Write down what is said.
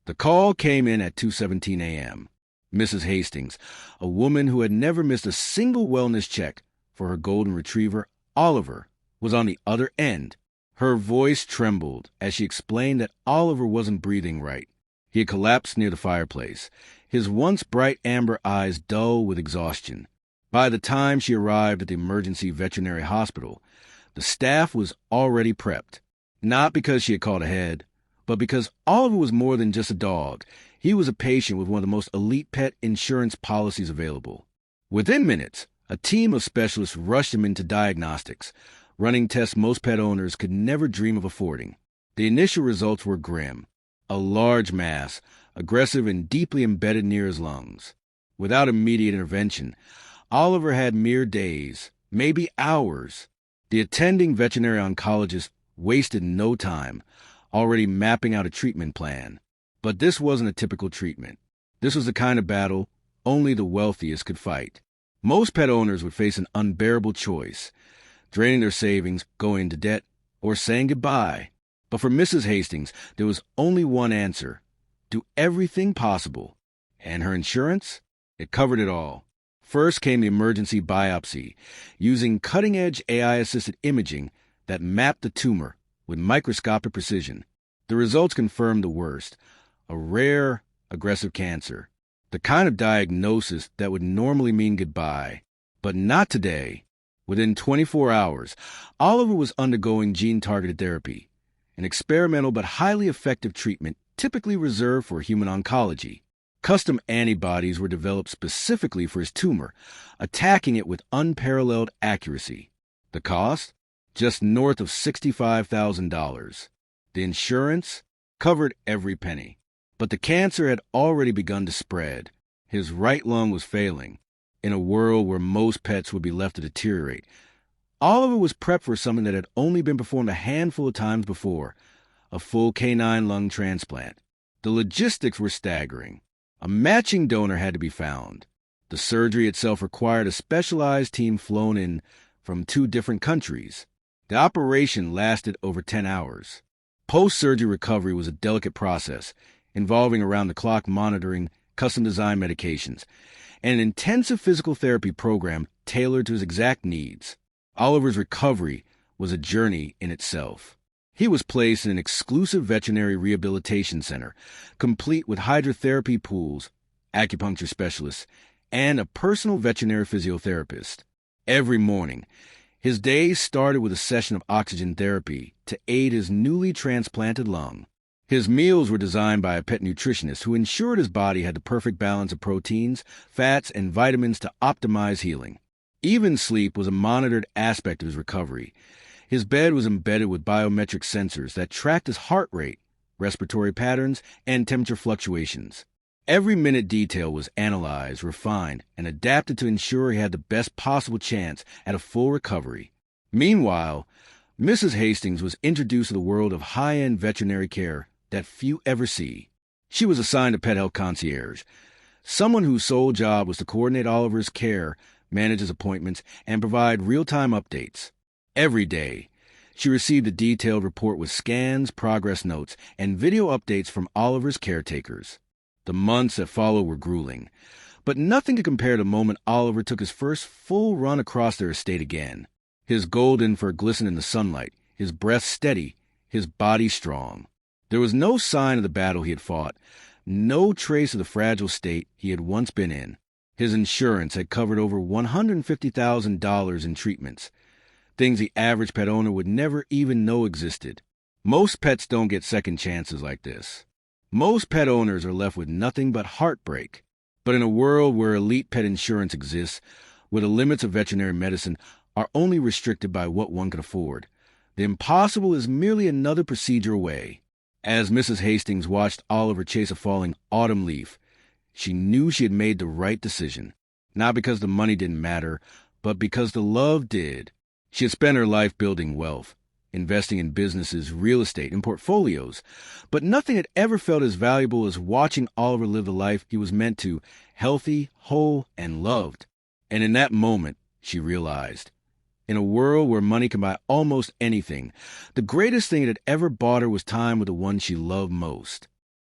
The call came in at 2:17 a.m. Mrs. Hastings, a woman who had never missed a single wellness check for her golden retriever, Oliver, was on the other end. Her voice trembled as she explained that Oliver wasn't breathing right. He had collapsed near the fireplace, his once bright amber eyes dull with exhaustion. By the time she arrived at the emergency veterinary hospital, the staff was already prepped. Not because she had called ahead, but because Oliver was more than just a dog. He was a patient with one of the most elite pet insurance policies available. Within minutes, a team of specialists rushed him into diagnostics, running tests most pet owners could never dream of affording. The initial results were grim. A large mass, aggressive and deeply embedded near his lungs. Without immediate intervention, Oliver had mere days, maybe hours. The attending veterinary oncologist wasted no time, already mapping out a treatment plan. But this wasn't a typical treatment. This was the kind of battle only the wealthiest could fight. Most pet owners would face an unbearable choice: draining their savings, going into debt, or saying goodbye. But for Mrs. Hastings, there was only one answer: do everything possible. And her insurance? It covered it all. First came the emergency biopsy, using cutting-edge AI-assisted imaging that mapped the tumor with microscopic precision. The results confirmed the worst: a rare, aggressive cancer. The kind of diagnosis that would normally mean goodbye. But not today. Within 24 hours, Oliver was undergoing gene-targeted therapy, an experimental but highly effective treatment typically reserved for human oncology. Custom antibodies were developed specifically for his tumor, attacking it with unparalleled accuracy. The cost? Just north of $65,000. The insurance covered every penny. But the cancer had already begun to spread. His right lung was failing. In a world where most pets would be left to deteriorate, Oliver was prepped for something that had only been performed a handful of times before: a full canine lung transplant. The logistics were staggering. A matching donor had to be found. The surgery itself required a specialized team flown in from 2 different countries. The operation lasted over 10 hours. Post-surgery recovery was a delicate process, involving around-the-clock monitoring, custom-designed medications, and an intensive physical therapy program tailored to his exact needs. Oliver's recovery was a journey in itself. He was placed in an exclusive veterinary rehabilitation center, complete with hydrotherapy pools, acupuncture specialists, and a personal veterinary physiotherapist. Every morning, his days started with a session of oxygen therapy to aid his newly transplanted lung. His meals were designed by a pet nutritionist who ensured his body had the perfect balance of proteins, fats, and vitamins to optimize healing. Even sleep was a monitored aspect of his recovery. His bed was embedded with biometric sensors that tracked his heart rate, respiratory patterns, and temperature fluctuations. Every minute detail was analyzed, refined, and adapted to ensure he had the best possible chance at a full recovery. Meanwhile, Mrs. Hastings was introduced to the world of high-end veterinary care that few ever see. She was assigned a pet health concierge, someone whose sole job was to coordinate Oliver's care, manage his appointments, and provide real-time updates. Every day, she received a detailed report with scans, progress notes, and video updates from Oliver's caretakers. The months that followed were grueling, but nothing to compare to the moment Oliver took his first full run across their estate again. His golden fur glistened in the sunlight, his breath steady, his body strong. There was no sign of the battle he had fought, no trace of the fragile state he had once been in. His insurance had covered over $150,000 in treatments, things the average pet owner would never even know existed. Most pets don't get second chances like this. Most pet owners are left with nothing but heartbreak. But in a world where elite pet insurance exists, where the limits of veterinary medicine are only restricted by what one can afford, the impossible is merely another procedure away. As Mrs. Hastings watched Oliver chase a falling autumn leaf, she knew she had made the right decision, not because the money didn't matter, but because the love did. She had spent her life building wealth, investing in businesses, real estate, and portfolios, but nothing had ever felt as valuable as watching Oliver live the life he was meant to, healthy, whole, and loved. And in that moment, she realized, in a world where money can buy almost anything, the greatest thing that had ever bought her was time with the one she loved most.